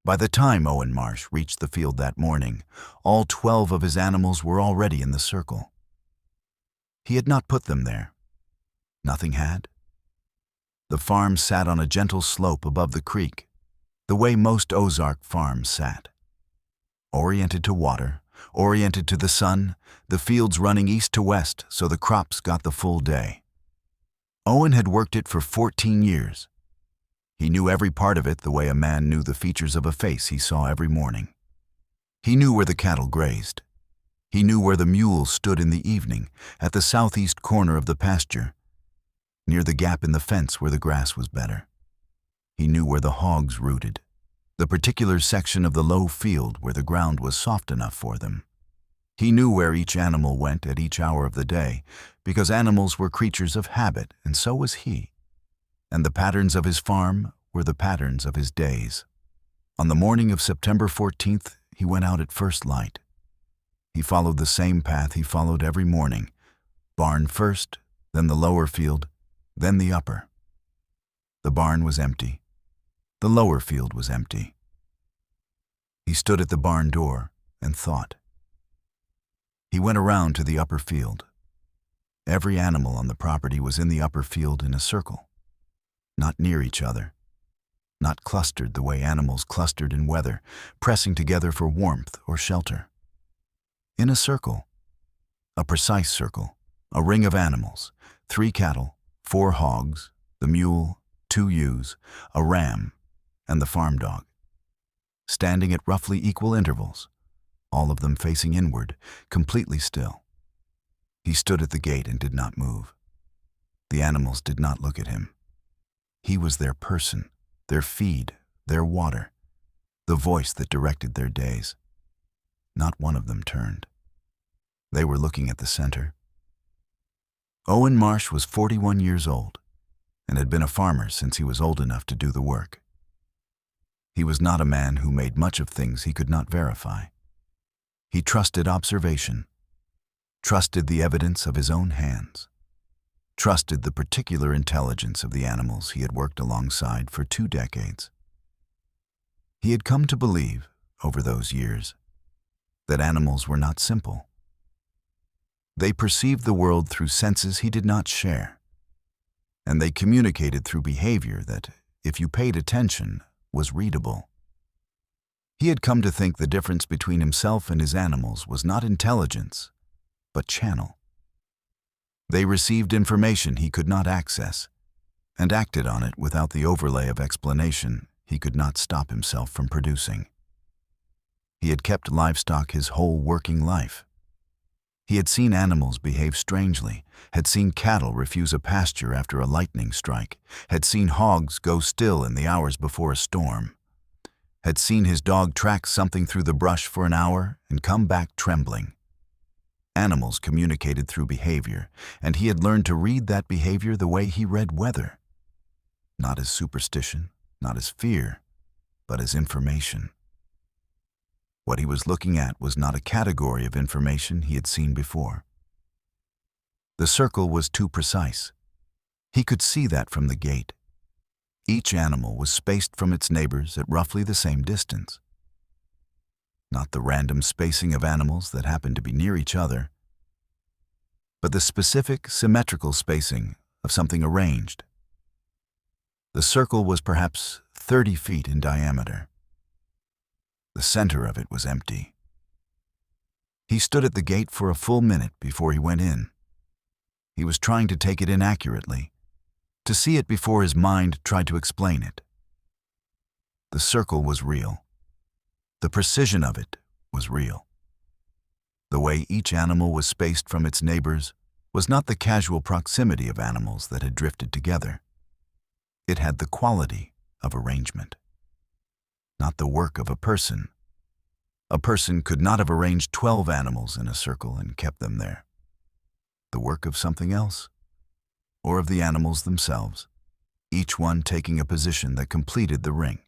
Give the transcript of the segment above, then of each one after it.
By the time Owen Marsh reached the field that morning, all 12 of his animals were already in the circle. He had not put them there. Nothing had. The farm sat on a gentle slope above the creek, the way most Ozark farms sat. Oriented to water, oriented to the sun, the fields running east to west so the crops got the full day. Owen had worked it for 14 years. He knew every part of it the way a man knew the features of a face he saw every morning. He knew where the cattle grazed. He knew where the mules stood in the evening, at the southeast corner of the pasture, near the gap in the fence where the grass was better. He knew where the hogs rooted, the particular section of the low field where the ground was soft enough for them. He knew where each animal went at each hour of the day, because animals were creatures of habit, and so was he. And the patterns of his farm were the patterns of his days. On the morning of September 14th, he went out at first light. He followed the same path he followed every morning, barn first, then the lower field, then the upper. The barn was empty. The lower field was empty. He stood at the barn door and thought. He went around to the upper field. Every animal on the property was in the upper field in a circle, not near each other, not clustered the way animals clustered in weather, pressing together for warmth or shelter. In a circle, a precise circle, a ring of animals, 3 cattle, 4 hogs, the mule, 2 ewes, a ram, and the farm dog, standing at roughly equal intervals, all of them facing inward, completely still. He stood at the gate and did not move. The animals did not look at him. He was their person, their feed, their water, the voice that directed their days. Not one of them turned. They were looking at the center. Owen Marsh was 41 years old and had been a farmer since he was old enough to do the work. He was not a man who made much of things he could not verify. He trusted observation, trusted the evidence of his own hands, trusted the particular intelligence of the animals he had worked alongside for 2 decades. He had come to believe, over those years, that animals were not simple. They perceived the world through senses he did not share, and they communicated through behavior that, if you paid attention, was readable. He had come to think the difference between himself and his animals was not intelligence, but channel. They received information he could not access, and acted on it without the overlay of explanation he could not stop himself from producing. He had kept livestock his whole working life. He had seen animals behave strangely, had seen cattle refuse a pasture after a lightning strike, had seen hogs go still in the hours before a storm, had seen his dog track something through the brush for an hour and come back trembling. Animals communicated through behavior, and he had learned to read that behavior the way he read weather, not as superstition, not as fear, but as information. What he was looking at was not a category of information he had seen before. The circle was too precise. He could see that from the gate. Each animal was spaced from its neighbors at roughly the same distance. Not the random spacing of animals that happened to be near each other, but the specific, symmetrical spacing of something arranged. The circle was perhaps 30 feet in diameter. The center of it was empty. He stood at the gate for a full minute before he went in. He was trying to take it in accurately, to see it before his mind tried to explain it. The circle was real. The precision of it was real. The way each animal was spaced from its neighbors was not the casual proximity of animals that had drifted together. It had the quality of arrangement. Not the work of a person. A person could not have arranged 12 animals in a circle and kept them there. The work of something else, or of the animals themselves, each one taking a position that completed the ring.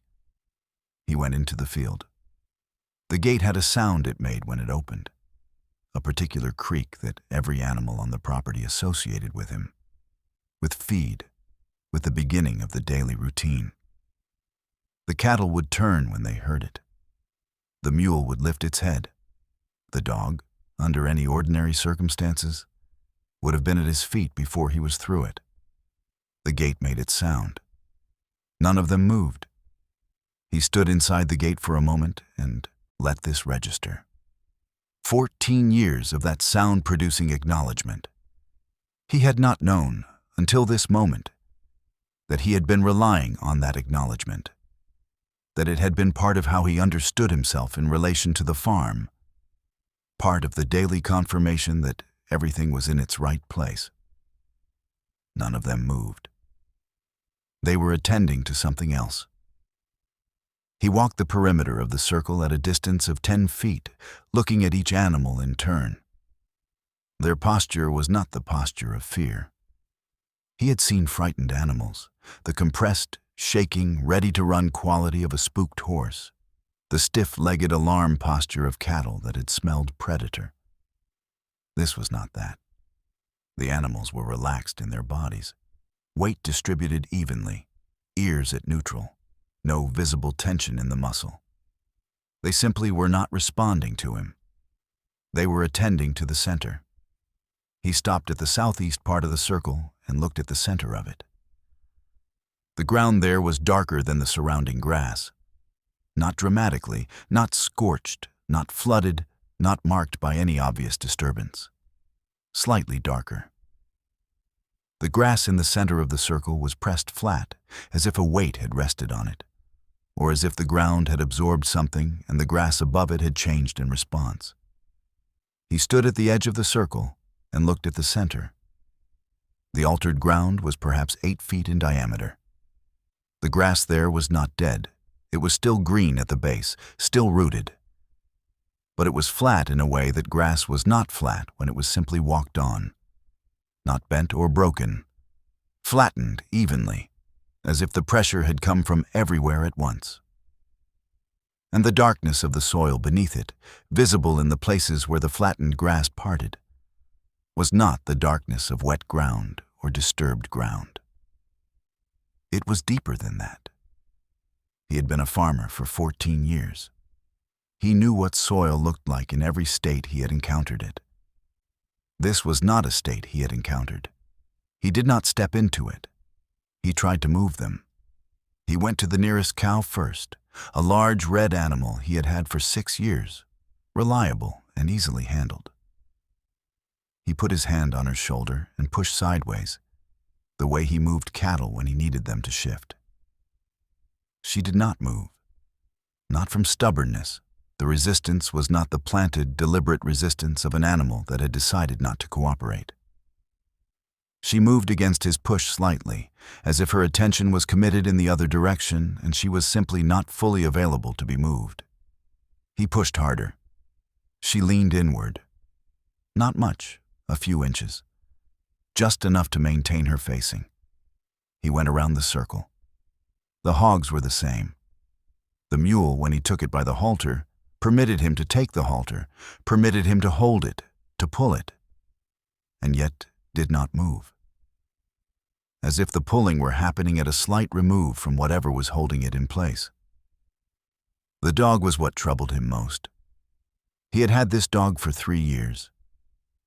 He went into the field. The gate had a sound it made when it opened, a particular creak that every animal on the property associated with him, with feed, with the beginning of the daily routine. The cattle would turn when they heard it. The mule would lift its head. The dog, under any ordinary circumstances, would have been at his feet before he was through it. The gate made its sound. None of them moved. He stood inside the gate for a moment and let this register. 14 years of that sound-producing acknowledgement. He had not known, until this moment, that he had been relying on that acknowledgement, that it had been part of how he understood himself in relation to the farm, part of the daily confirmation that everything was in its right place. None of them moved. They were attending to something else. He walked the perimeter of the circle at a distance of 10 feet, looking at each animal in turn. Their posture was not the posture of fear. He had seen frightened animals, the compressed, shaking, ready-to-run quality of a spooked horse, the stiff-legged alarm posture of cattle that had smelled predator. This was not that. The animals were relaxed in their bodies, weight distributed evenly, ears at neutral, no visible tension in the muscle. They simply were not responding to him. They were attending to the center. He stopped at the southeast part of the circle and looked at the center of it. The ground there was darker than the surrounding grass. Not dramatically, not scorched, not flooded, not marked by any obvious disturbance. Slightly darker. The grass in the center of the circle was pressed flat, as if a weight had rested on it, or as if the ground had absorbed something and the grass above it had changed in response. He stood at the edge of the circle and looked at the center. The altered ground was perhaps 8 feet in diameter. The grass there was not dead. It was still green at the base, still rooted. But it was flat in a way that grass was not flat when it was simply walked on. Not bent or broken. Flattened evenly, as if the pressure had come from everywhere at once. And the darkness of the soil beneath it, visible in the places where the flattened grass parted, was not the darkness of wet ground or disturbed ground. It was deeper than that. He had been a farmer for 14 years. He knew what soil looked like in every state he had encountered it. This was not a state he had encountered. He did not step into it. He tried to move them. He went to the nearest cow first, a large red animal he had had for 6 years, reliable and easily handled. He put his hand on her shoulder and pushed sideways, the way he moved cattle when he needed them to shift. She did not move. Not from stubbornness. The resistance was not the planted, deliberate resistance of an animal that had decided not to cooperate. She moved against his push slightly, as if her attention was committed in the other direction and she was simply not fully available to be moved. He pushed harder. She leaned inward. Not much, a few inches. Just enough to maintain her facing. He went around the circle. The hogs were the same. The mule, when he took it by the halter, permitted him to take the halter, permitted him to hold it, to pull it, and yet did not move. As if the pulling were happening at a slight remove from whatever was holding it in place. The dog was what troubled him most. He had had this dog for 3 years.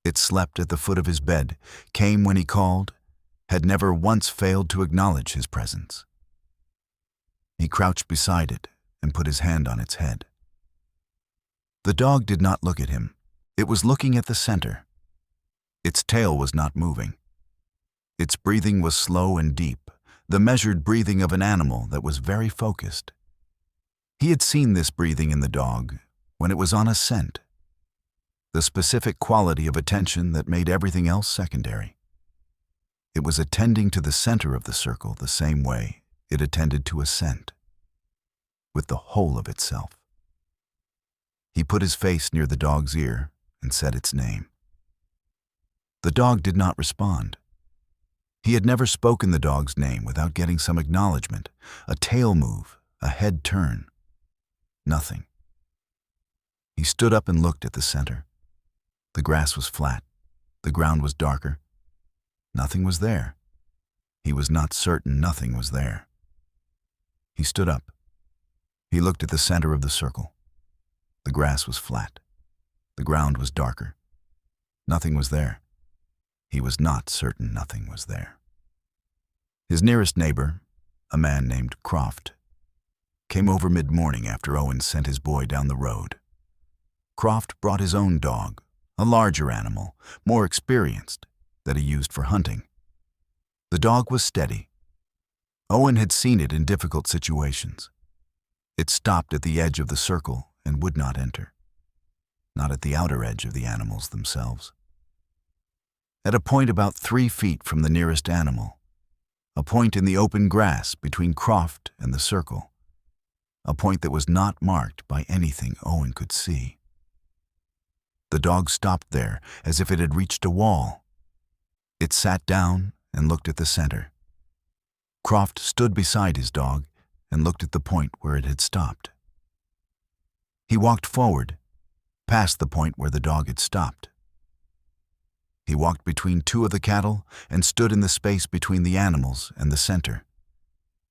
It slept at the foot of his bed, came when he called, had never once failed to acknowledge his presence. He crouched beside it and put his hand on its head. The dog did not look at him. It was looking at the center. Its tail was not moving. Its breathing was slow and deep, the measured breathing of an animal that was very focused. He had seen this breathing in the dog when it was on a scent, the specific quality of attention that made everything else secondary. It was attending to the center of the circle the same way it attended to a scent, with the whole of itself. He put his face near the dog's ear and said its name. The dog did not respond. He had never spoken the dog's name without getting some acknowledgement, a tail move, a head turn. Nothing. He stood up and looked at the center. The grass was flat. The ground was darker. Nothing was there. He was not certain nothing was there. He stood up. He looked at the center of the circle. The grass was flat. The ground was darker. Nothing was there. He was not certain nothing was there. His nearest neighbor, a man named Croft, came over mid-morning after Owen sent his boy down the road. Croft brought his own dog, a larger animal, more experienced, that he used for hunting. The dog was steady. Owen had seen it in difficult situations. It stopped at the edge of the circle and would not enter, not at the outer edge of the animals themselves. At a point about 3 feet from the nearest animal, a point in the open grass between Croft and the circle, a point that was not marked by anything Owen could see. The dog stopped there as if it had reached a wall. It sat down and looked at the center. Croft stood beside his dog and looked at the point where it had stopped. He walked forward, past the point where the dog had stopped. He walked between 2 of the cattle and stood in the space between the animals and the center,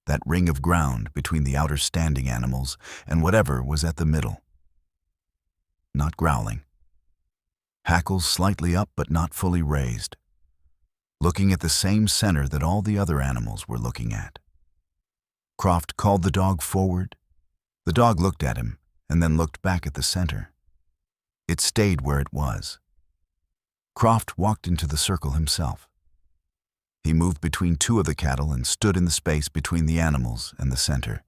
that ring of ground between the outer standing animals and whatever was at the middle. Not growling. Hackles slightly up but not fully raised, looking at the same center that all the other animals were looking at. Croft called the dog forward. The dog looked at him and then looked back at the center. It stayed where it was. Croft walked into the circle himself. He moved between 2 of the cattle and stood in the space between the animals and the center,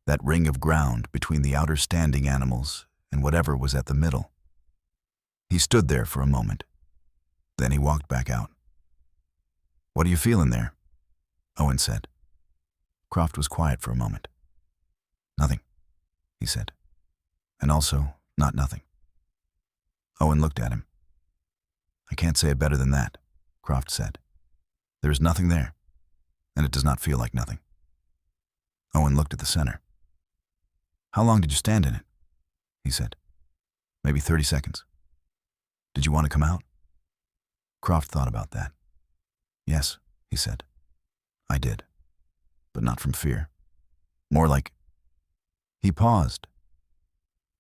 that ring of ground between the outer standing animals and whatever was at the middle. He stood there for a moment. Then he walked back out. "What are you feeling there?" Owen said. Croft was quiet for a moment. "Nothing," he said. "And also, not nothing." Owen looked at him. "I can't say it better than that," Croft said. "There is nothing there, and it does not feel like nothing." Owen looked at the center. "How long did you stand in it?" he said. "Maybe 30 seconds. Did you want to come out?" Croft thought about that. "Yes," he said. "I did, but not from fear. More like..." He paused.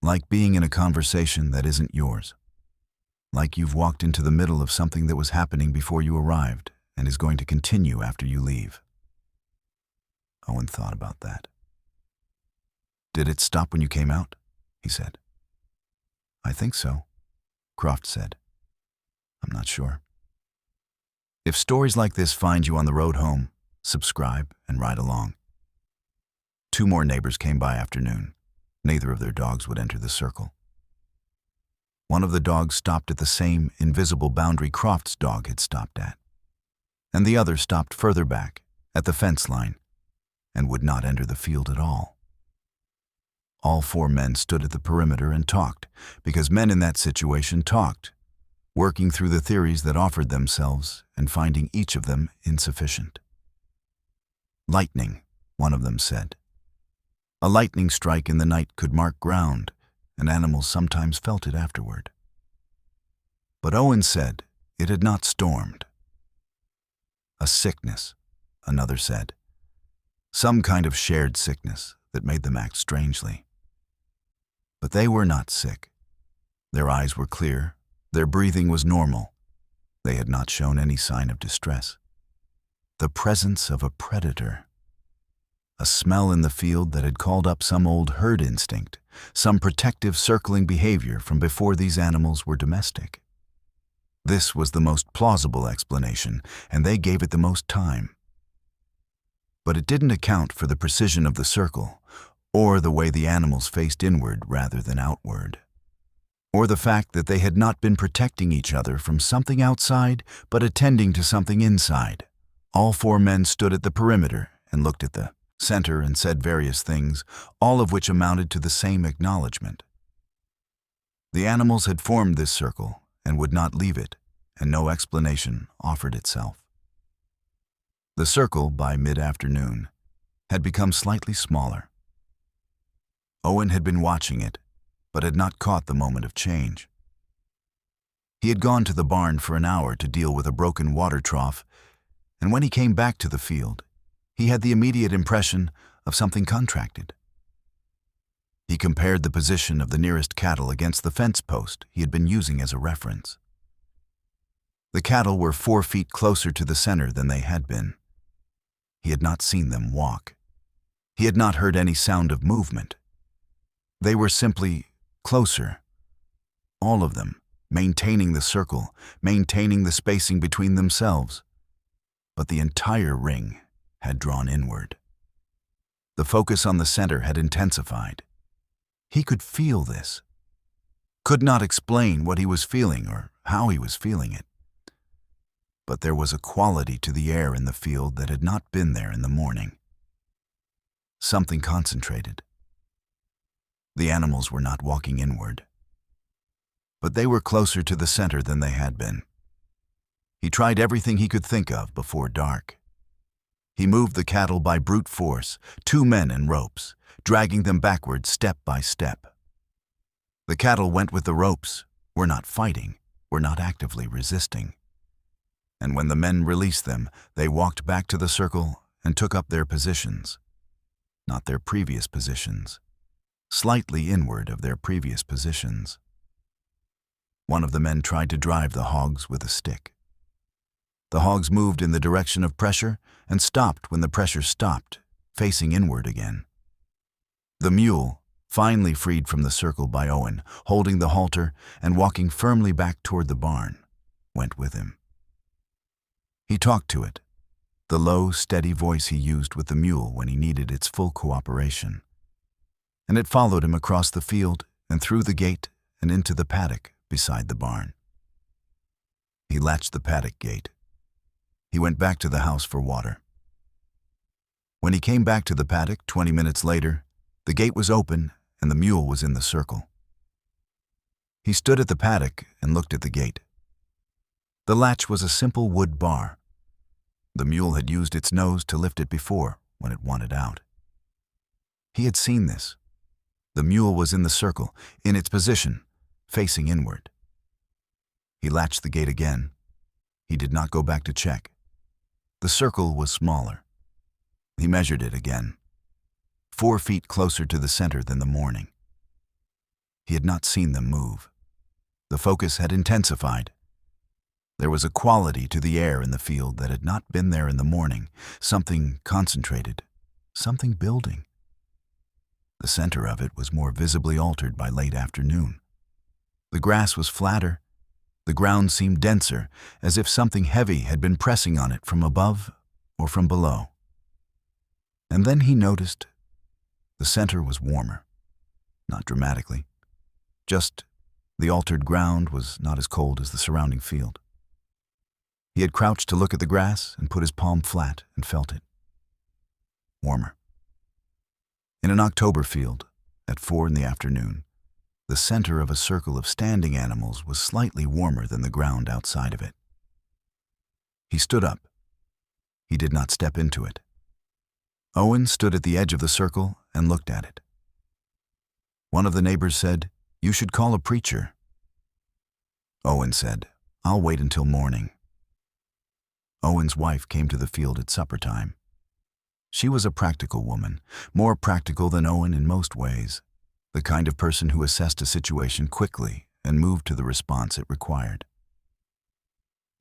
"Like being in a conversation that isn't yours. Like you've walked into the middle of something that was happening before you arrived and is going to continue after you leave." Owen thought about that. "Did it stop when you came out?" he said. "I think so," Croft said. "I'm not sure." If stories like this find you on the road home, subscribe and ride along. 2 more neighbors came by after noon. Neither of their dogs would enter the circle. One of the dogs stopped at the same invisible boundary Croft's dog had stopped at, and the other stopped further back, at the fence line, and would not enter the field at all. All 4 men stood at the perimeter and talked, because men in that situation talked, working through the theories that offered themselves and finding each of them insufficient. "Lightning," one of them said. "A lightning strike in the night could mark ground, and animals sometimes felt it afterward." But Owen said it had not stormed. "A sickness," another said. "Some kind of shared sickness that made them act strangely." But they were not sick. Their eyes were clear, their breathing was normal. They had not shown any sign of distress. The presence of a predator. A smell in the field that had called up some old herd instinct, some protective circling behavior from before these animals were domestic. This was the most plausible explanation, and they gave it the most time. But it didn't account for the precision of the circle, or the way the animals faced inward rather than outward, or the fact that they had not been protecting each other from something outside, but attending to something inside. All 4 men stood at the perimeter and looked at the center and said various things, all of which amounted to the same acknowledgement. The animals had formed this circle and would not leave it, and no explanation offered itself. The circle, by mid-afternoon, had become slightly smaller. Owen had been watching it, but had not caught the moment of change. He had gone to the barn for an hour to deal with a broken water trough, and when he came back to the field, he had the immediate impression of something contracted. compared the position of the nearest cattle against the fence post he had been using as a reference. The cattle were 4 feet closer to the center than they had been. He had not seen them walk. He had not heard any sound of movement. They were simply closer. All of them, maintaining the circle, maintaining the spacing between themselves. But the entire ring had drawn inward. The focus on the center had intensified. He could feel this. Could not explain what he was feeling or how he was feeling it. But there was a quality to the air in the field that had not been there in the morning. Something concentrated. The animals were not walking inward, but they were closer to the center than they had been. He tried everything he could think of before dark. He moved the cattle by brute force, 2 men and ropes, dragging them backward step by step. The cattle went with the ropes, were not fighting, were not actively resisting. And when the men released them, they walked back to the circle and took up their positions. Not their previous positions, slightly inward of their previous positions. One of the men tried to drive the hogs with a stick. The hogs moved in the direction of pressure and stopped when the pressure stopped, facing inward again. The mule, finally freed from the circle by Owen, holding the halter and walking firmly back toward the barn, went with him. He talked to it, the low, steady voice he used with the mule when he needed its full cooperation. And it followed him across the field and through the gate and into the paddock beside the barn. He latched the paddock gate. He went back to the house for water. When he came back to the paddock 20 minutes later, the gate was open and the mule was in the circle. He stood at the paddock and looked at the gate. The latch was a simple wood bar. The mule had used its nose to lift it before when it wanted out. He had seen this. The mule was in the circle, in its position, facing inward. He latched the gate again. He did not go back to check. The circle was smaller. He measured it again. 4 feet closer to the center than the morning. He had not seen them move. The focus had intensified. There was a quality to the air in the field that had not been there in the morning, something concentrated, something building. The center of it was more visibly altered by late afternoon. The grass was flatter. The ground seemed denser, as if something heavy had been pressing on it from above or from below. And then he noticed the center was warmer, not dramatically. Just the altered ground was not as cold as the surrounding field. He had crouched to look at the grass and put his palm flat and felt it. Warmer. In an October field, at 4 in the afternoon, the center of a circle of standing animals was slightly warmer than the ground outside of it. He stood up. He did not step into it. Owen stood at the edge of the circle and looked at it. One of the neighbors said, "You should call a preacher." Owen said, "I'll wait until morning." Owen's wife came to the field at supper time. She was a practical woman, more practical than Owen in most ways, the kind of person who assessed a situation quickly and moved to the response it required.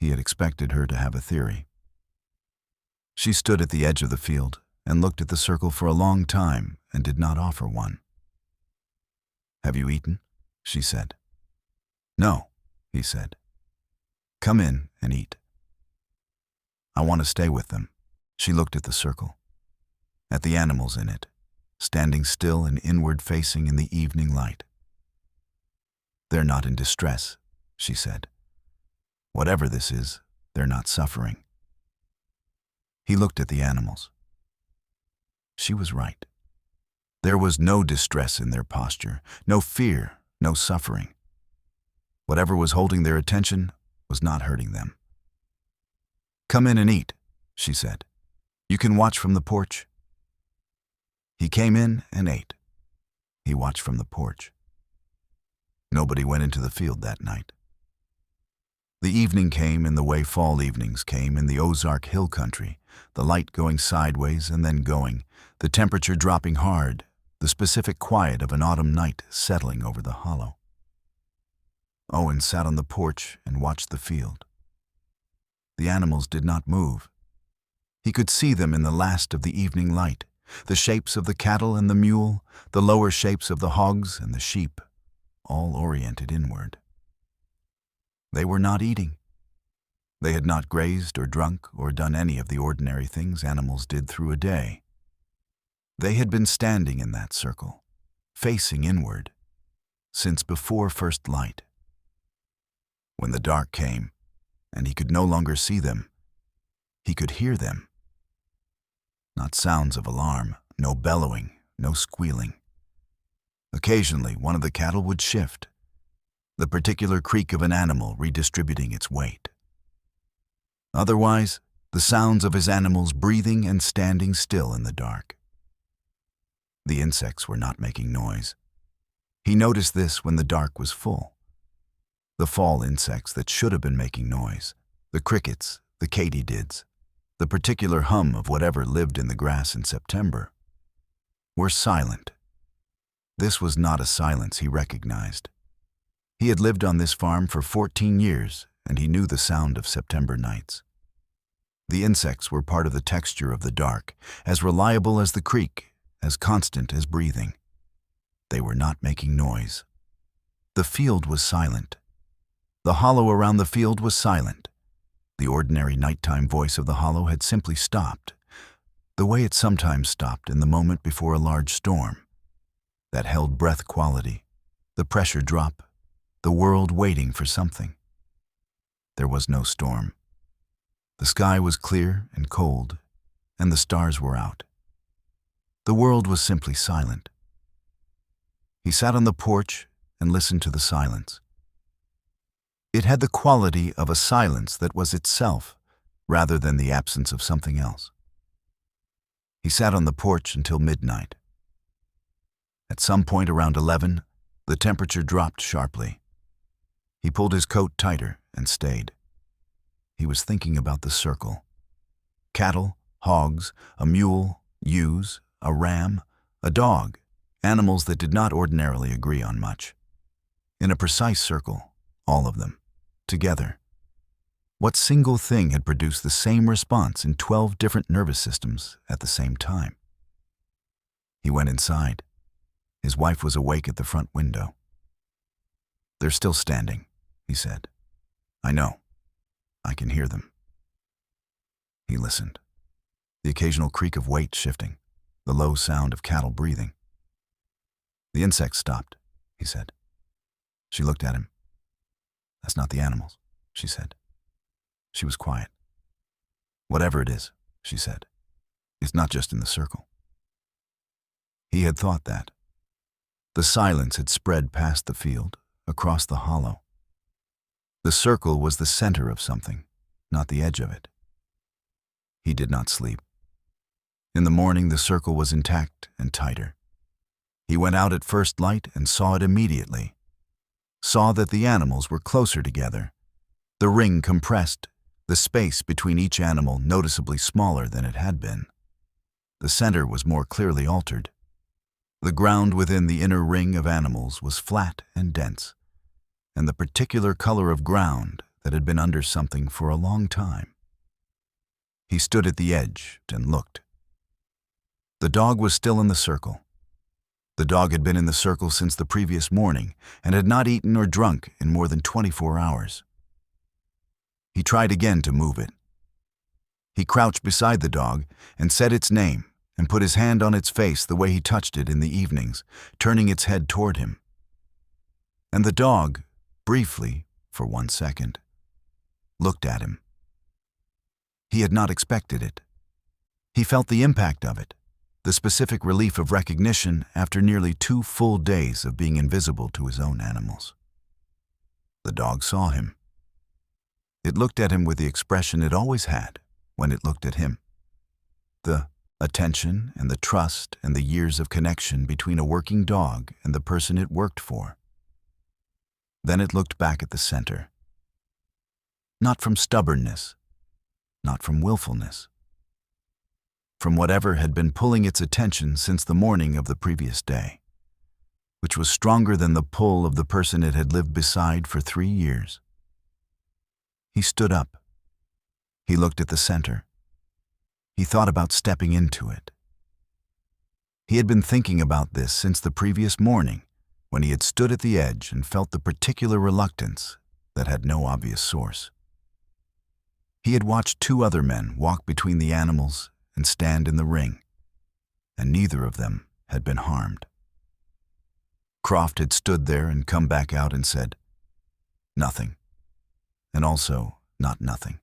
He had expected her to have a theory. She stood at the edge of the field and looked at the circle for a long time and did not offer one. "Have you eaten?" she said. "No," he said. "Come in and eat." "I want to stay with them." She looked at the circle, at the animals in it, standing still and inward-facing in the evening light. "They're not in distress," she said. "Whatever this is, they're not suffering." He looked at the animals. She was right. There was no distress in their posture, no fear, no suffering. Whatever was holding their attention was not hurting them. "Come in and eat," she said. "You can watch from the porch." He came in and ate. He watched from the porch. Nobody went into the field that night. The evening came in the way fall evenings came in the Ozark hill country, the light going sideways and then going, the temperature dropping hard, the specific quiet of an autumn night settling over the hollow. Owen sat on the porch and watched the field. The animals did not move. He could see them in the last of the evening light, the shapes of the cattle and the mule, the lower shapes of the hogs and the sheep, all oriented inward. They were not eating. They had not grazed or drunk or done any of the ordinary things animals did through a day. They had been standing in that circle, facing inward, since before first light. When the dark came, and he could no longer see them, he could hear them. Not sounds of alarm, no bellowing, no squealing. Occasionally, one of the cattle would shift, the particular creak of an animal redistributing its weight. Otherwise, the sounds of his animals breathing and standing still in the dark. The insects were not making noise. He noticed this when the dark was full. The fall insects that should have been making noise, the crickets, the katydids, the particular hum of whatever lived in the grass in September, were silent. This was not a silence he recognized. He had lived on this farm for 14 years, and he knew the sound of September nights. The insects were part of the texture of the dark, as reliable as the creek, as constant as breathing. They were not making noise. The field was silent. The hollow around the field was silent. The ordinary nighttime voice of the hollow had simply stopped, the way it sometimes stopped in the moment before a large storm. That held breath quality, the pressure drop, the world waiting for something. There was no storm. The sky was clear and cold, and the stars were out. The world was simply silent. He sat on the porch and listened to the silence. It had the quality of a silence that was itself, rather than the absence of something else. He sat on the porch until midnight. At some point around 11, the temperature dropped sharply. He pulled his coat tighter and stayed. He was thinking about the circle. Cattle, hogs, a mule, ewes, a ram, a dog, animals that did not ordinarily agree on much. In a precise circle, all of them, together. What single thing had produced the same response in 12 different nervous systems at the same time? He went inside. His wife was awake at the front window. "They're still standing," he said. "I know. I can hear them." He listened. The occasional creak of weight shifting, the low sound of cattle breathing. "The insects stopped," he said. She looked at him. "That's not the animals," she said. She was quiet. "Whatever it is," she said, "it's not just in the circle." He had thought that. The silence had spread past the field, across the hollow. The circle was the center of something, not the edge of it. He did not sleep. In the morning, the circle was intact and tighter. He went out at first light and saw it immediately. Saw that the animals were closer together. The ring compressed, the space between each animal noticeably smaller than it had been. The center was more clearly altered. The ground within the inner ring of animals was flat and dense, and the particular color of ground that had been under something for a long time. He stood at the edge and looked. The dog was still in the circle. The dog had been in the circle since the previous morning and had not eaten or drunk in more than 24 hours. He tried again to move it. He crouched beside the dog and said its name and put his hand on its face the way he touched it in the evenings, turning its head toward him. And the dog, briefly, for 1 second, looked at him. He had not expected it. He felt the impact of it, the specific relief of recognition after nearly 2 full days of being invisible to his own animals. The dog saw him. It looked at him with the expression it always had when it looked at him. The attention and the trust and the years of connection between a working dog and the person it worked for. Then it looked back at the center. Not from stubbornness, not from willfulness, from whatever had been pulling its attention since the morning of the previous day, which was stronger than the pull of the person it had lived beside for 3 years. He stood up. He looked at the center. He thought about stepping into it. He had been thinking about this since the previous morning, when he had stood at the edge and felt the particular reluctance that had no obvious source. He had watched 2 other men walk between the animals and stand in the ring, and neither of them had been harmed. Croft had stood there and come back out and said, "Nothing," and also not nothing.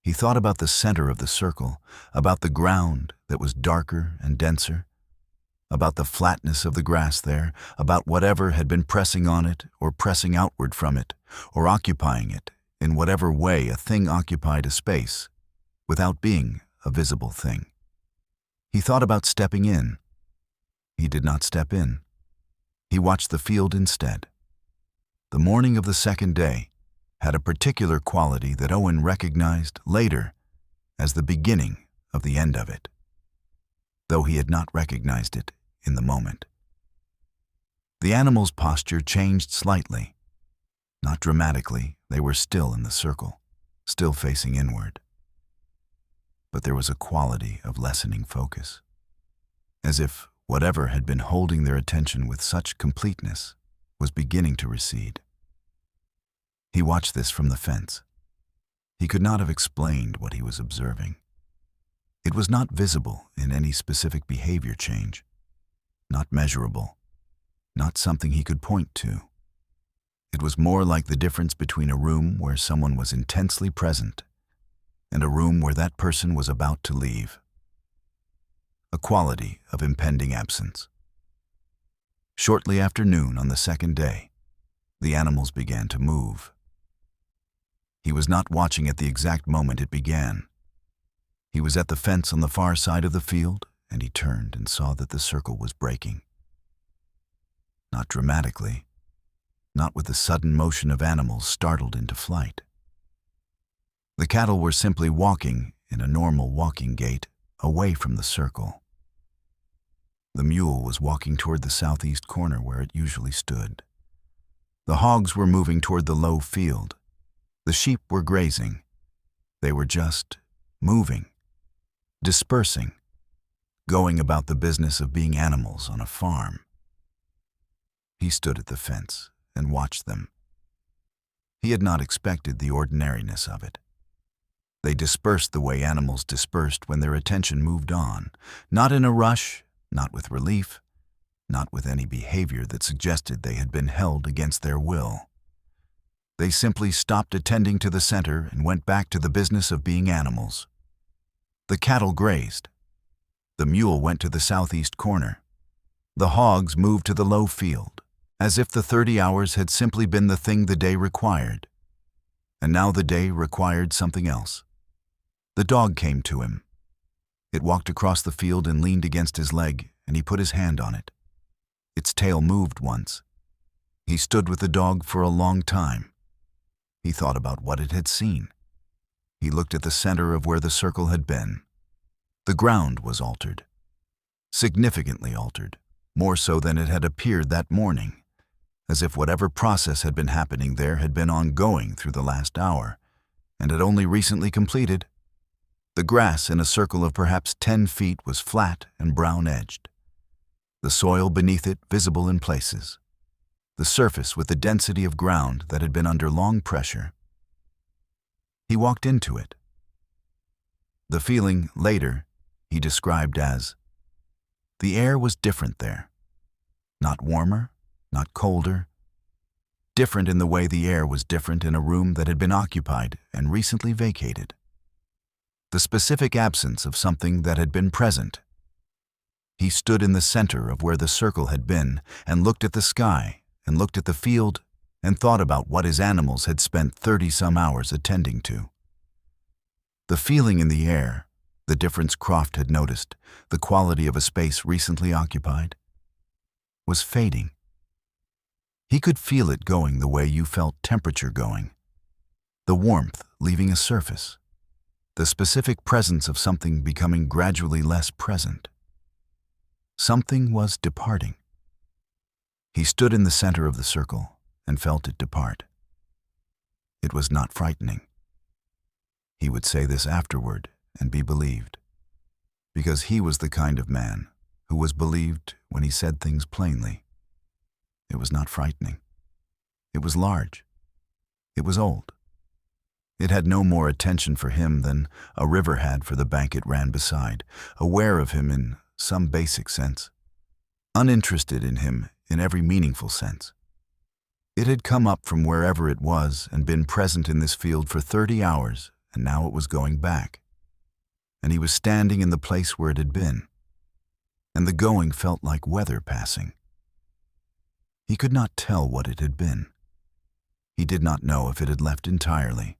He thought about the center of the circle, about the ground that was darker and denser, about the flatness of the grass there, about whatever had been pressing on it or pressing outward from it, or occupying it in whatever way a thing occupied a space, without being a visible thing. He thought about stepping in. He did not step in. He watched the field instead. The morning of the second day had a particular quality that Owen recognized later as the beginning of the end of it, though he had not recognized it in the moment. The animal's posture changed slightly. Not dramatically, they were still in the circle, still facing inward. But there was a quality of lessening focus, as if whatever had been holding their attention with such completeness was beginning to recede. He watched this from the fence. He could not have explained what he was observing. It was not visible in any specific behavior change, not measurable, not something he could point to. It was more like the difference between a room where someone was intensely present and a room where that person was about to leave. A quality of impending absence. Shortly after noon on the second day, the animals began to move. He was not watching at the exact moment it began. He was at the fence on the far side of the field, and he turned and saw that the circle was breaking. Not dramatically, not with the sudden motion of animals startled into flight. The cattle were simply walking in a normal walking gait away from the circle. The mule was walking toward the southeast corner where it usually stood. The hogs were moving toward the low field. The sheep were grazing. They were just moving, dispersing, going about the business of being animals on a farm. He stood at the fence and watched them. He had not expected the ordinariness of it. They dispersed the way animals dispersed when their attention moved on, not in a rush, not with relief, not with any behavior that suggested they had been held against their will. They simply stopped attending to the center and went back to the business of being animals. The cattle grazed. The mule went to the southeast corner. The hogs moved to the low field, as if the 30 hours had simply been the thing the day required. And now the day required something else. The dog came to him. It walked across the field and leaned against his leg, and he put his hand on it. Its tail moved once. He stood with the dog for a long time. He thought about what it had seen. He looked at the center of where the circle had been. The ground was altered. Significantly altered, more so than it had appeared that morning, as if whatever process had been happening there had been ongoing through the last hour, and had only recently completed. The grass in a circle of perhaps 10 feet was flat and brown-edged. The soil beneath it visible in places. The surface with the density of ground that had been under long pressure. He walked into it. The feeling, later, he described as, the air was different there. Not warmer, not colder. Different in the way the air was different in a room that had been occupied and recently vacated. The specific absence of something that had been present. He stood in the center of where the circle had been and looked at the sky and looked at the field and thought about what his animals had spent 30-some hours attending to. The feeling in the air, the difference Croft had noticed, the quality of a space recently occupied, was fading. He could feel it going the way you felt temperature going, the warmth leaving a surface, the specific presence of something becoming gradually less present. Something was departing. He stood in the center of the circle and felt it depart. It was not frightening. He would say this afterward and be believed, because he was the kind of man who was believed when he said things plainly. It was not frightening. It was large. It was old. It had no more attention for him than a river had for the bank it ran beside, aware of him in some basic sense, uninterested in him in every meaningful sense. It had come up from wherever it was and been present in this field for 30 hours, and now it was going back. And he was standing in the place where it had been, and the going felt like weather passing. He could not tell what it had been. He did not know if it had left entirely.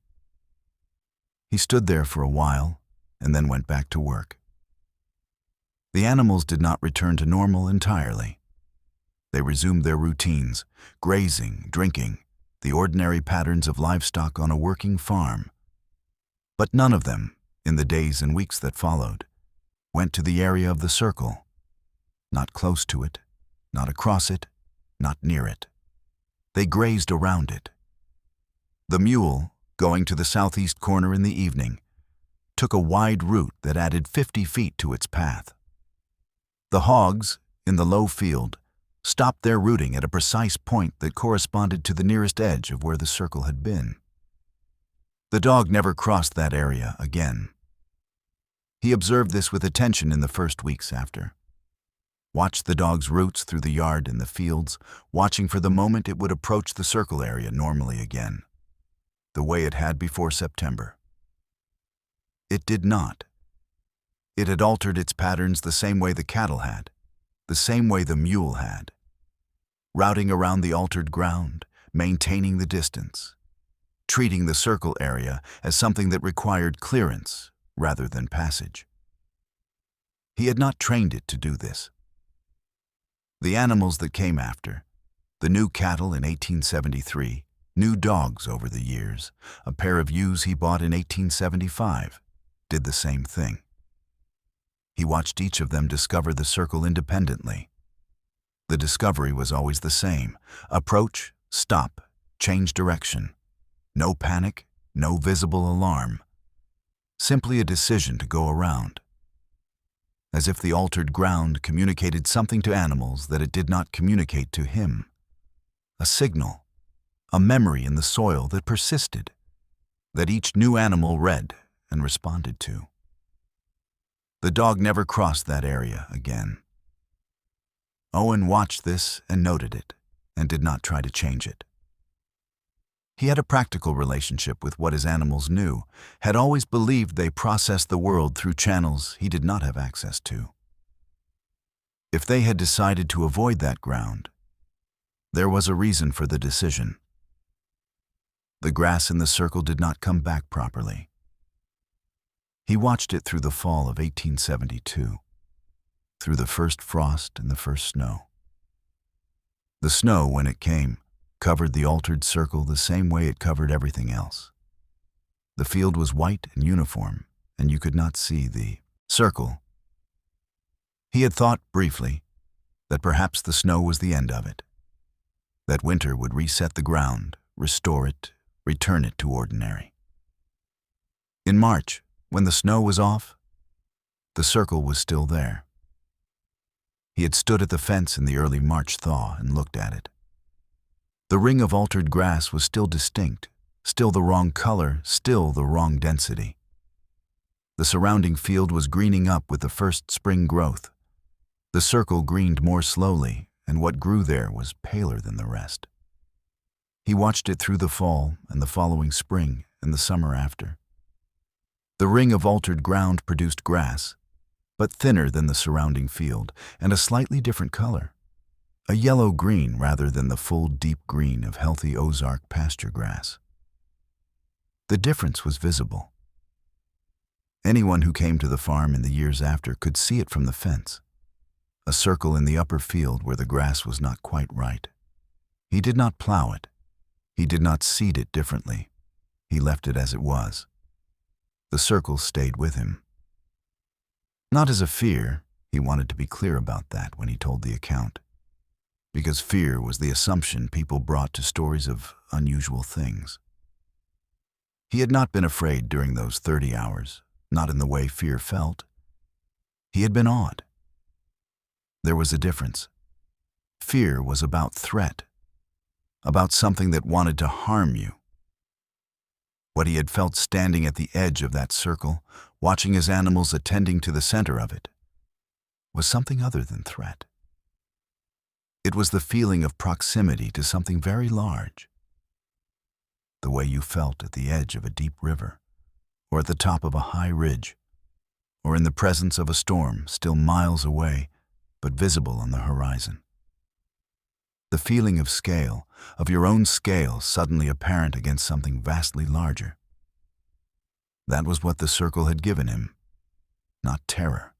He stood there for a while and then went back to work. The animals did not return to normal entirely. They resumed their routines, grazing, drinking, the ordinary patterns of livestock on a working farm. But none of them, in the days and weeks that followed, went to the area of the circle. Not close to it, not across it, not near it. They grazed around it. The mule, going to the southeast corner in the evening, took a wide route that added 50 feet to its path. The hogs, in the low field, stopped their rooting at a precise point that corresponded to the nearest edge of where the circle had been. The dog never crossed that area again. He observed this with attention in the first weeks after. Watched the dog's roots through the yard and the fields, watching for the moment it would approach the circle area normally again, the way it had before September. It did not. It had altered its patterns the same way the cattle had, the same way the mule had, routing around the altered ground, maintaining the distance, treating the circle area as something that required clearance rather than passage. He had not trained it to do this. The animals that came after, the new cattle in 1873, new dogs over the years, a pair of ewes he bought in 1875, did the same thing. He watched each of them discover the circle independently. The discovery was always the same: approach, stop, change direction. No panic, no visible alarm. Simply a decision to go around. As if the altered ground communicated something to animals that it did not communicate to him. A signal, a memory in the soil that persisted, that each new animal read and responded to. The dog never crossed that area again. Owen watched this and noted it, and did not try to change it. He had a practical relationship with what his animals knew, had always believed they processed the world through channels he did not have access to. If they had decided to avoid that ground, there was a reason for the decision. The grass in the circle did not come back properly. He watched it through the fall of 1872, through the first frost and the first snow. The snow, when it came, covered the altered circle the same way it covered everything else. The field was white and uniform, and you could not see the circle. He had thought, briefly, that perhaps the snow was the end of it, that winter would reset the ground, restore it, return it to ordinary. In March, when the snow was off, the circle was still there. He had stood at the fence in the early March thaw and looked at it. The ring of altered grass was still distinct, still the wrong color, still the wrong density. The surrounding field was greening up with the first spring growth. The circle greened more slowly, and what grew there was paler than the rest. He watched it through the fall and the following spring and the summer after. The ring of altered ground produced grass, but thinner than the surrounding field, and a slightly different color, a yellow-green rather than the full deep green of healthy Ozark pasture grass. The difference was visible. Anyone who came to the farm in the years after could see it from the fence, a circle in the upper field where the grass was not quite right. He did not plow it. He did not seed it differently. He left it as it was. The circle stayed with him. Not as a fear, he wanted to be clear about that when he told the account, because fear was the assumption people brought to stories of unusual things. He had not been afraid during those 30 hours, not in the way fear felt. He had been awed. There was a difference. Fear was about threat, about something that wanted to harm you. What he had felt standing at the edge of that circle, watching his animals attending to the center of it, was something other than threat. It was the feeling of proximity to something very large. The way you felt at the edge of a deep river, or at the top of a high ridge, or in the presence of a storm still miles away, but visible on the horizon. The feeling of scale, of your own scale suddenly apparent against something vastly larger. That was what the circle had given him, not terror,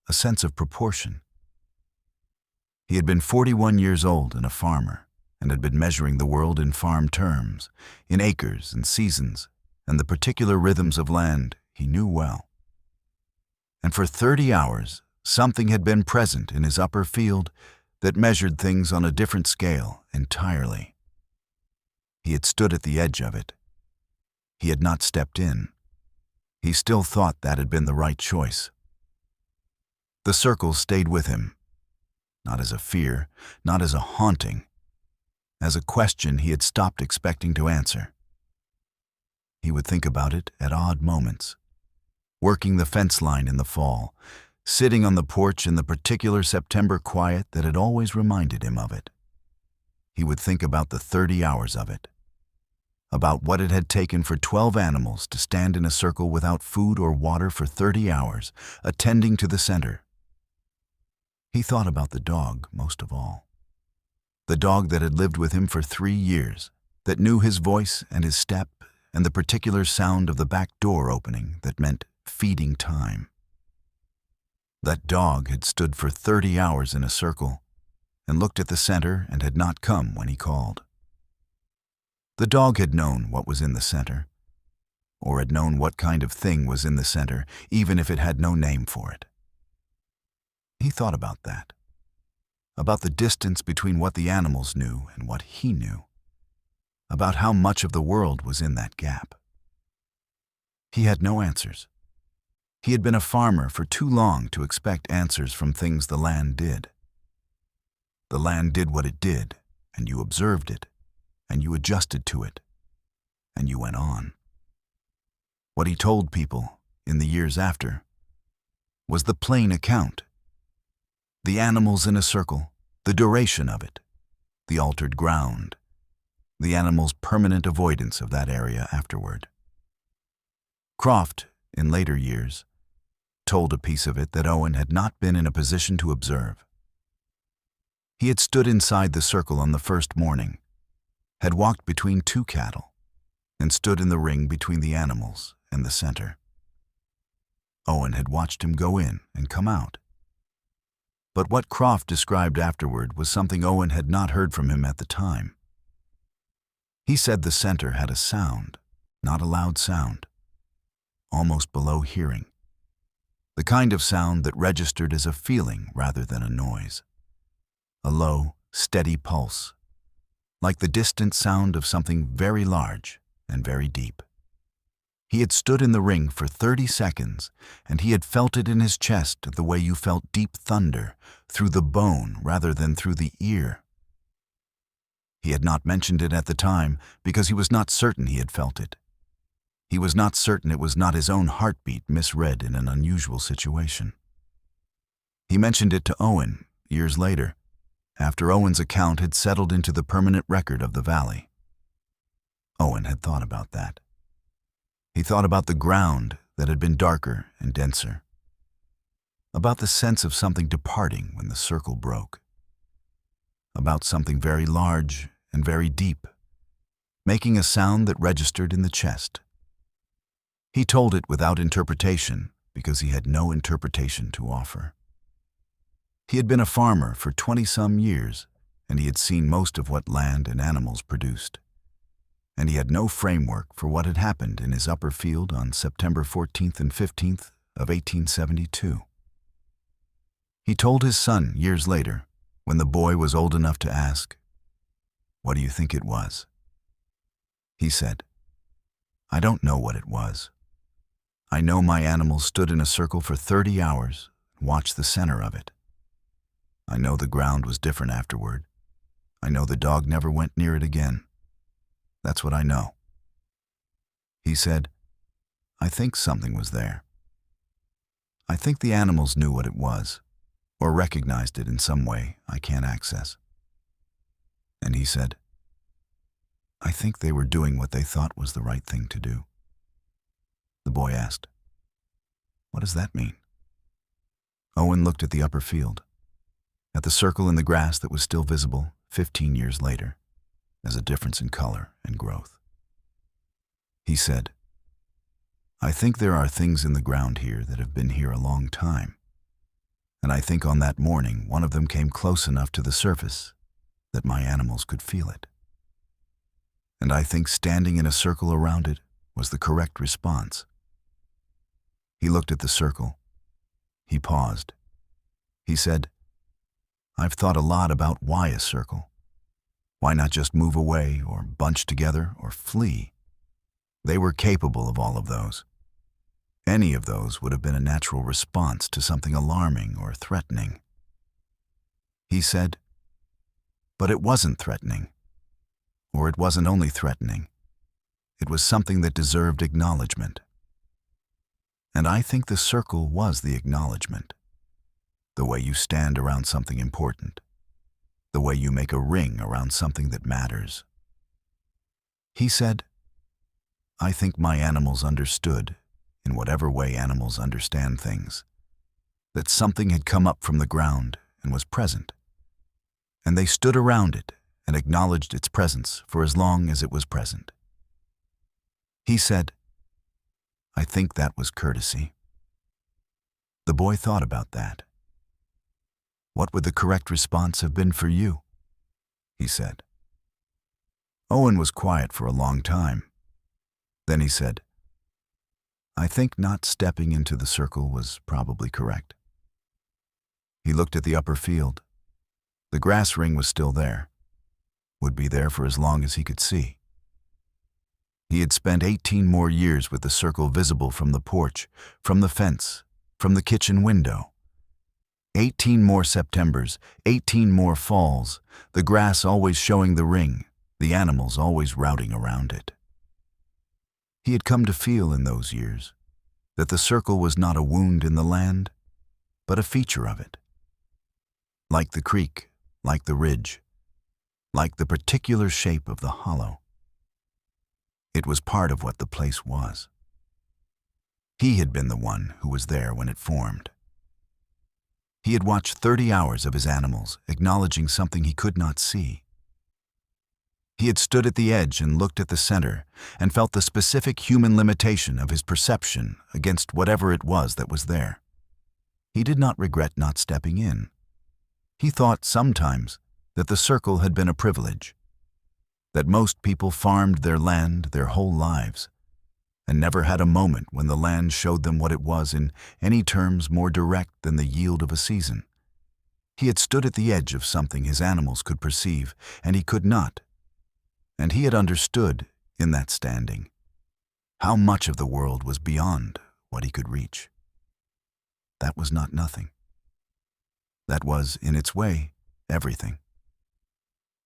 a sense of proportion. He had been 41 years old and a farmer, and had been measuring the world in farm terms, in acres and seasons, and the particular rhythms of land he knew well. And for 30 hours, something had been present in his upper field that measured things on a different scale entirely. He had stood at the edge of it. He had not stepped in. He still thought that had been the right choice. The circle stayed with him, not as a fear, not as a haunting, as a question he had stopped expecting to answer. He would think about it at odd moments, working the fence line in the fall, sitting on the porch in the particular September quiet that had always reminded him of it. He would think about the 30 hours of it, about what it had taken for 12 animals to stand in a circle without food or water for 30 hours, attending to the center. He thought about the dog most of all. The dog that had lived with him for 3 years, that knew his voice and his step and the particular sound of the back door opening that meant feeding time. That dog had stood for 30 hours in a circle and looked at the center and had not come when he called. The dog had known what was in the center, or had known what kind of thing was in the center, even if it had no name for it. He thought about that, about the distance between what the animals knew and what he knew, about how much of the world was in that gap. He had no answers. He had been a farmer for too long to expect answers from things the land did. The land did what it did, and you observed it, and you adjusted to it, and you went on. What he told people, in the years after, was the plain account. The animals in a circle, the duration of it, the altered ground, the animal's permanent avoidance of that area afterward. Croft, in later years, told a piece of it that Owen had not been in a position to observe. He had stood inside the circle on the first morning, had walked between 2 cattle, and stood in the ring between the animals and the center. Owen had watched him go in and come out. But what Croft described afterward was something Owen had not heard from him at the time. He said the center had a sound, not a loud sound, almost below hearing. The kind of sound that registered as a feeling rather than a noise. A low, steady pulse, like the distant sound of something very large and very deep. He had stood in the ring for 30 seconds, and he had felt it in his chest the way you felt deep thunder, through the bone rather than through the ear. He had not mentioned it at the time because he was not certain he had felt it. He was not certain it was not his own heartbeat misread in an unusual situation. He mentioned it to Owen years later, after Owen's account had settled into the permanent record of the valley. Owen had thought about that. He thought about the ground that had been darker and denser, about the sense of something departing when the circle broke, about something very large and very deep, making a sound that registered in the chest. He told it without interpretation because he had no interpretation to offer. He had been a farmer for 20-some years, and he had seen most of what land and animals produced. and he had no framework for what had happened in his upper field on September 14th and 15th of 1872. He told his son years later, when the boy was old enough to ask, "What do you think it was?" He said, "I don't know what it was. I know my animals stood in a circle for 30 hours and watched the center of it. I know the ground was different afterward. I know the dog never went near it again. That's what I know." He said, "I think something was there. I think the animals knew what it was, or recognized it in some way I can't access." And he said, "I think they were doing what they thought was the right thing to do." The boy asked, "What does that mean?" Owen looked at the upper field, at the circle in the grass that was still visible 15 years later, as a difference in color and growth. He said, "I think there are things in the ground here that have been here a long time, and I think on that morning one of them came close enough to the surface that my animals could feel it. And I think standing in a circle around it was the correct response." He looked at the circle. He paused. He said, "I've thought a lot about why a circle. Why not just move away or bunch together or flee? They were capable of all of those. Any of those would have been a natural response to something alarming or threatening." He said, "But it wasn't threatening. Or it wasn't only threatening. It was something that deserved acknowledgement. And I think the circle was the acknowledgement. The way you stand around something important. The way you make a ring around something that matters." He said, "I think my animals understood, in whatever way animals understand things, that something had come up from the ground and was present. And they stood around it and acknowledged its presence for as long as it was present." He said, "I think that was courtesy." The boy thought about that. "What would the correct response have been for you?" he said. Owen was quiet for a long time. Then he said, "I think not stepping into the circle was probably correct." He looked at the upper field. The grass ring was still there, would be there for as long as he could see. He had spent 18 more years with the circle visible from the porch, from the fence, from the kitchen window. 18 more Septembers, 18 more falls, the grass always showing the ring, the animals always routing around it. He had come to feel in those years that the circle was not a wound in the land, but a feature of it. Like the creek, like the ridge, like the particular shape of the hollow. It was part of what the place was. He had been the one who was there when it formed. He had watched 30 hours of his animals acknowledging something he could not see. He had stood at the edge and looked at the center and felt the specific human limitation of his perception against whatever it was that was there. He did not regret not stepping in. He thought sometimes that the circle had been a privilege, that most people farmed their land their whole lives and never had a moment when the land showed them what it was in any terms more direct than the yield of a season. He had stood at the edge of something his animals could perceive, and he could not. And he had understood, in that standing, how much of the world was beyond what he could reach. That was not nothing. That was, in its way, everything.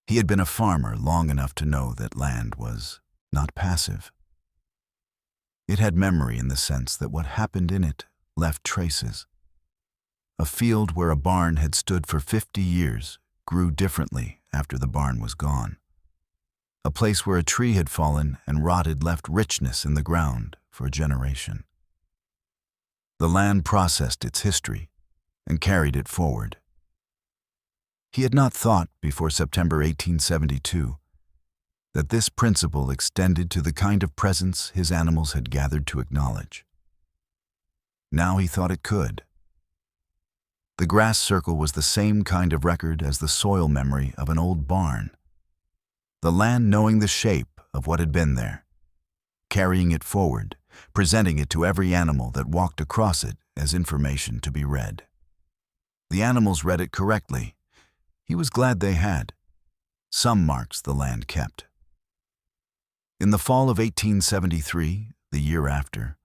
He had been a farmer long enough to know that land was not passive. It had memory in the sense that what happened in it left traces. A field where a barn had stood for 50 years grew differently after the barn was gone. A place where a tree had fallen and rotted left richness in the ground for a generation. The land processed its history and carried it forward. He had not thought before September 1872 that this principle extended to the kind of presence his animals had gathered to acknowledge. Now he thought it could. The grass circle was the same kind of record as the soil memory of an old barn. The land knowing the shape of what had been there, carrying it forward, presenting it to every animal that walked across it as information to be read. The animals read it correctly. He was glad they had. Some marks the land kept. In the fall of 1873, the year after,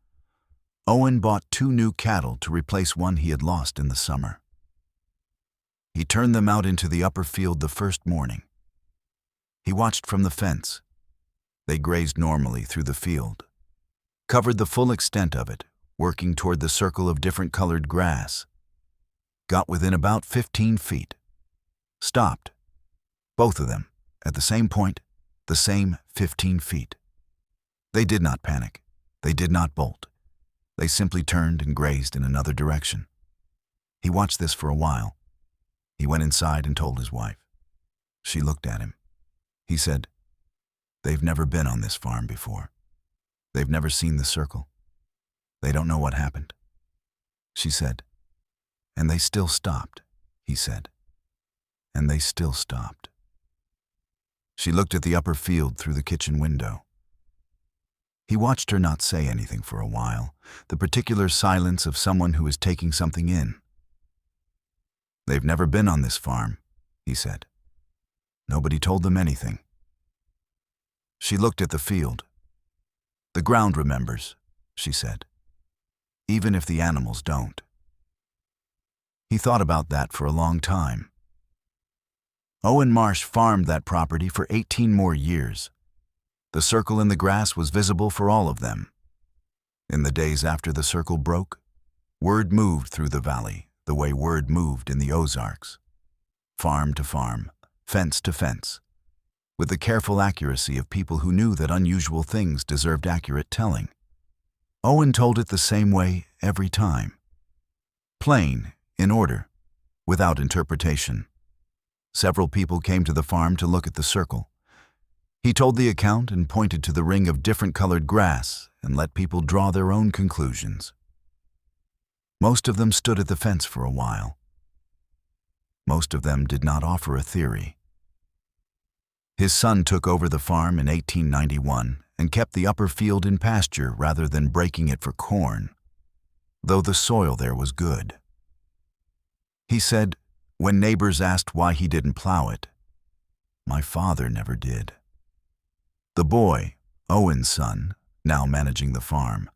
Owen bought 2 new cattle to replace one he had lost in the summer. He turned them out into the upper field the first morning. He watched from the fence. They grazed normally through the field, covered the full extent of it, working toward the circle of different colored grass. Got within about 15 feet. Stopped. Both of them, at the same point, the same 15 feet. They did not panic. They did not bolt. They simply turned and grazed in another direction. He watched this for a while. He went inside and told his wife. She looked at him. He said, "They've never been on this farm before. They've never seen the circle. They don't know what happened." She said, "And they still stopped," he said. "And they still stopped." She looked at the upper field through the kitchen window. He watched her not say anything for a while, the particular silence of someone who is taking something in. "They've never been on this farm," he said. "Nobody told them anything." She looked at the field. "The ground remembers," she said, "even if the animals don't." He thought about that for a long time. Owen Marsh farmed that property for 18 more years. The circle in the grass was visible for all of them. In the days after the circle broke, word moved through the valley the way word moved in the Ozarks. Farm to farm, fence to fence, with the careful accuracy of people who knew that unusual things deserved accurate telling. Owen told it the same way every time. Plain, in order, without interpretation. Several people came to the farm to look at the circle. He told the account and pointed to the ring of different colored grass and let people draw their own conclusions. Most of them stood at the fence for a while. Most of them did not offer a theory. His son took over the farm in 1891 and kept the upper field in pasture rather than breaking it for corn, though the soil there was good. He said, when neighbors asked why he didn't plow it, "My father never did." The boy, Owen's son, now managing the farm,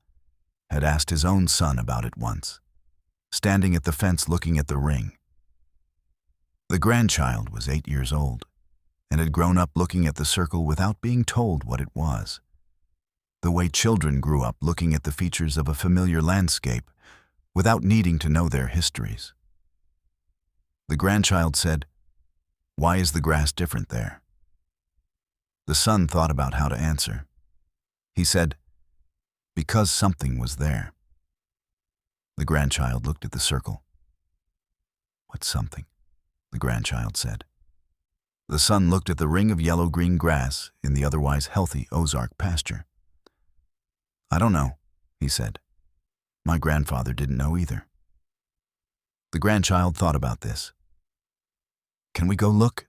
had asked his own son about it once, standing at the fence looking at the ring. The grandchild was 8 years old and had grown up looking at the circle without being told what it was, the way children grew up looking at the features of a familiar landscape without needing to know their histories. The grandchild said, "Why is the grass different there?" The son thought about how to answer. He said, "Because something was there." The grandchild looked at the circle. "What something?" the grandchild said. The son looked at the ring of yellow-green grass in the otherwise healthy Ozark pasture. "I don't know," he said. "My grandfather didn't know either." The grandchild thought about this. "Can we go look?"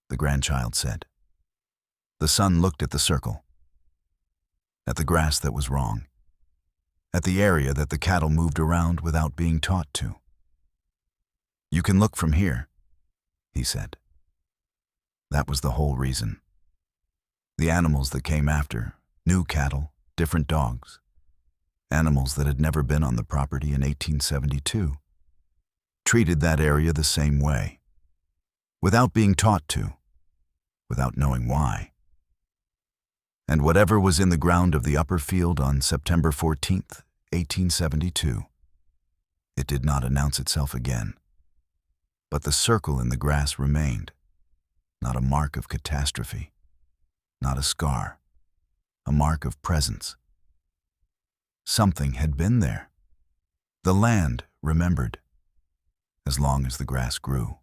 the grandchild said. The son looked at the circle, at the grass that was wrong, at the area that the cattle moved around without being taught to. "You can look from here," he said. That was the whole reason. The animals that came after, new cattle, different dogs, animals that had never been on the property in 1872, treated that area the same way, without being taught to, without knowing why. And whatever was in the ground of the upper field on September 14th, 1872, it did not announce itself again. But the circle in the grass remained, not a mark of catastrophe, not a scar, a mark of presence. Something had been there. The land remembered, as long as the grass grew.